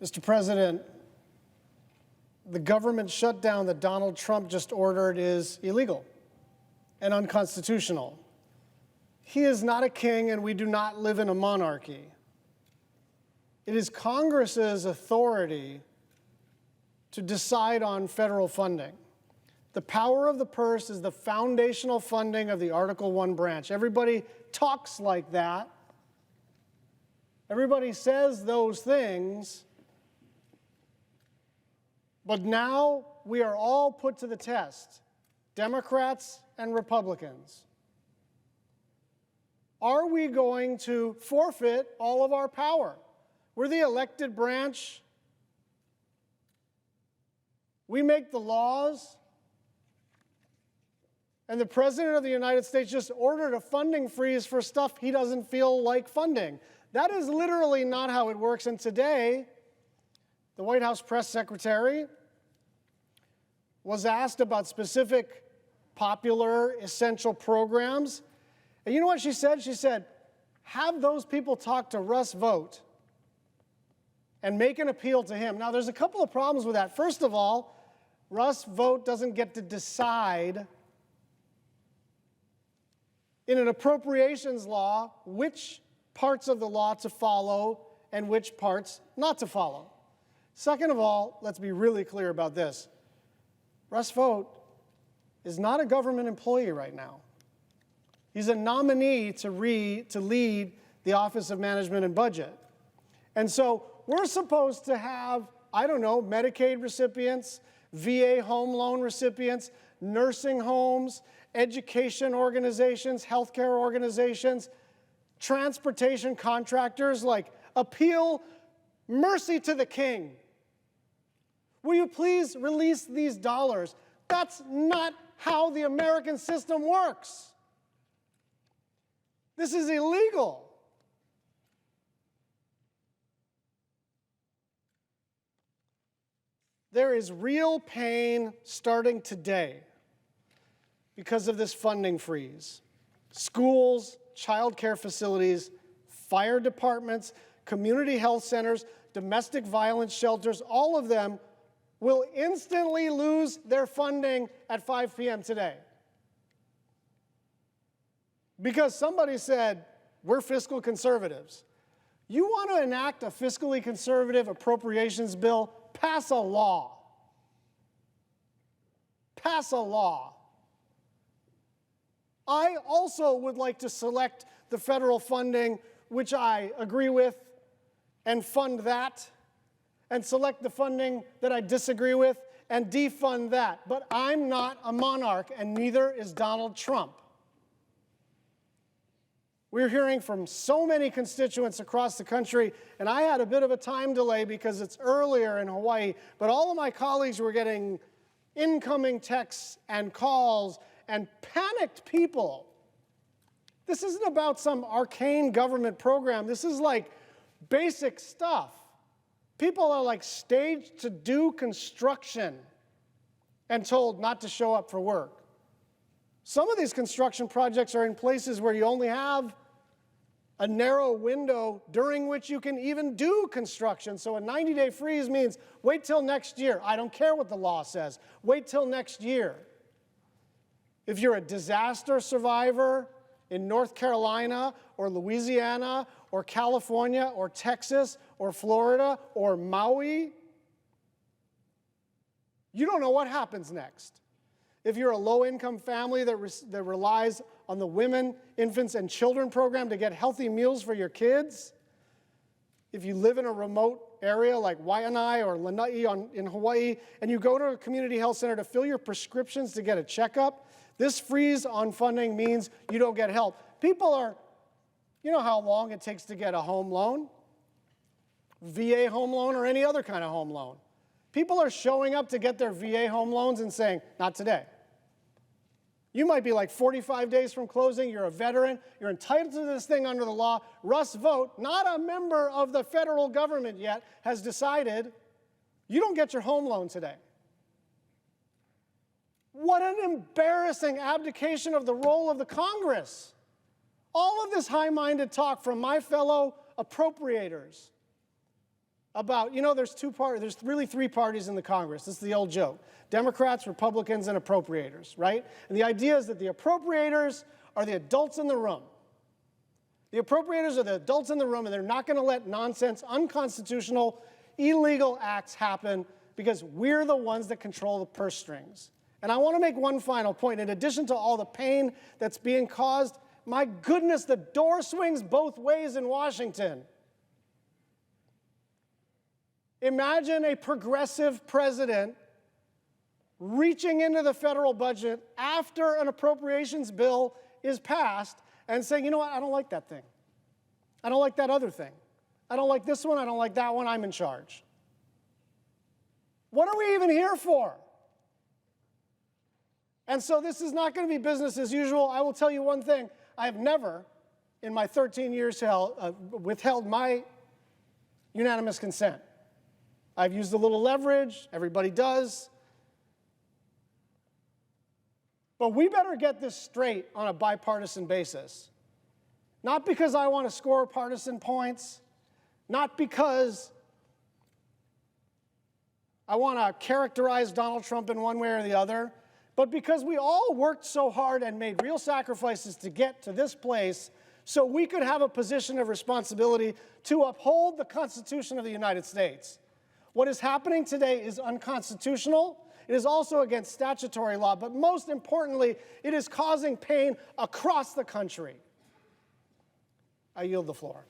Mr. President, the government shutdown that Donald Trump just ordered is illegal and unconstitutional. He is not a king, and we do not live in a monarchy. It is Congress's authority to decide on federal funding. The power of the purse is the foundational funding of the Article I branch. Everybody talks like that. Everybody says those things. But now we are all put to the test, Democrats and Republicans. Are we going to forfeit all of our power? We're the elected branch. We make the laws. And the President of the United States just ordered a funding freeze for stuff he doesn't feel like funding. That is literally not how it works. And today, the White House press secretary was asked about specific popular essential programs. And you know what she said? She said, have those people talk to Russ Vought and make an appeal to him. Now, there's a couple of problems with that. First of all, Russ Vought doesn't get to decide in an appropriations law which parts of the law to follow and which parts not to follow. Second of all, let's be really clear about this. Russ Vought is not a government employee right now. He's a nominee to lead the Office of Management and Budget. And so we're supposed to have, I don't know, Medicaid recipients, VA home loan recipients, nursing homes, education organizations, healthcare organizations, transportation contractors, like, appeal mercy to the king. Will you please release these dollars? That's not how the American system works. This is illegal. There is real pain starting today because of this funding freeze. Schools, child care facilities, fire departments, community health centers, domestic violence shelters, all of them will instantly lose their funding at 5 p.m. today. Because somebody said, we're fiscal conservatives. You want to enact a fiscally conservative appropriations bill? Pass a law. Pass a law. I also would like to select the federal funding, which I agree with, and fund that, and select the funding that I disagree with and defund that. But I'm not a monarch, and neither is Donald Trump. We're hearing from so many constituents across the country, and I had a bit of a time delay because it's earlier in Hawaii, but all of my colleagues were getting incoming texts and calls and panicked people. This isn't about some arcane government program. This is like basic stuff. People are like staged to do construction and told not to show up for work. Some of these construction projects are in places where you only have a narrow window during which you can even do construction. So a 90-day freeze means wait till next year. I don't care what the law says. Wait till next year. If you're a disaster survivor in North Carolina or Louisiana or California or Texas or Florida or Maui, you don't know what happens next. If you're a low-income family that relies on the Women, Infants, and Children program to get healthy meals for your kids, if you live in a remote area like Waianae or Lanai in Hawaii, and you go to a community health center to fill your prescriptions to get a checkup, this freeze on funding means you don't get help. People are, you know how long it takes to get a home loan? VA home loan or any other kind of home loan. People are showing up to get their VA home loans and saying, not today. You might be like 45 days from closing, you're a veteran, you're entitled to this thing under the law. Russ Vought, not a member of the federal government yet, has decided you don't get your home loan today. What an embarrassing abdication of the role of the Congress. All of this high-minded talk from my fellow appropriators about, there's really three parties in the Congress. This is the old joke. Democrats, Republicans, and appropriators, right? And the idea is that the appropriators are the adults in the room. The appropriators are the adults in the room, and they're not going to let nonsense, unconstitutional, illegal acts happen because we're the ones that control the purse strings. And I want to make one final point. In addition to all the pain that's being caused, my goodness, the door swings both ways in Washington. Imagine a progressive president reaching into the federal budget after an appropriations bill is passed and saying, you know what, I don't like that thing. I don't like that other thing. I don't like this one, I don't like that one, I'm in charge. What are we even here for? And so this is not going to be business as usual. I will tell you one thing. I have never, in my 13 years, withheld my unanimous consent. I've used a little leverage. Everybody does. But we better get this straight on a bipartisan basis. Not because I want to score partisan points, not because I want to characterize Donald Trump in one way or the other, but because we all worked so hard and made real sacrifices to get to this place so we could have a position of responsibility to uphold the Constitution of the United States. What is happening today is unconstitutional. It is also against statutory law, but most importantly, it is causing pain across the country. I yield the floor.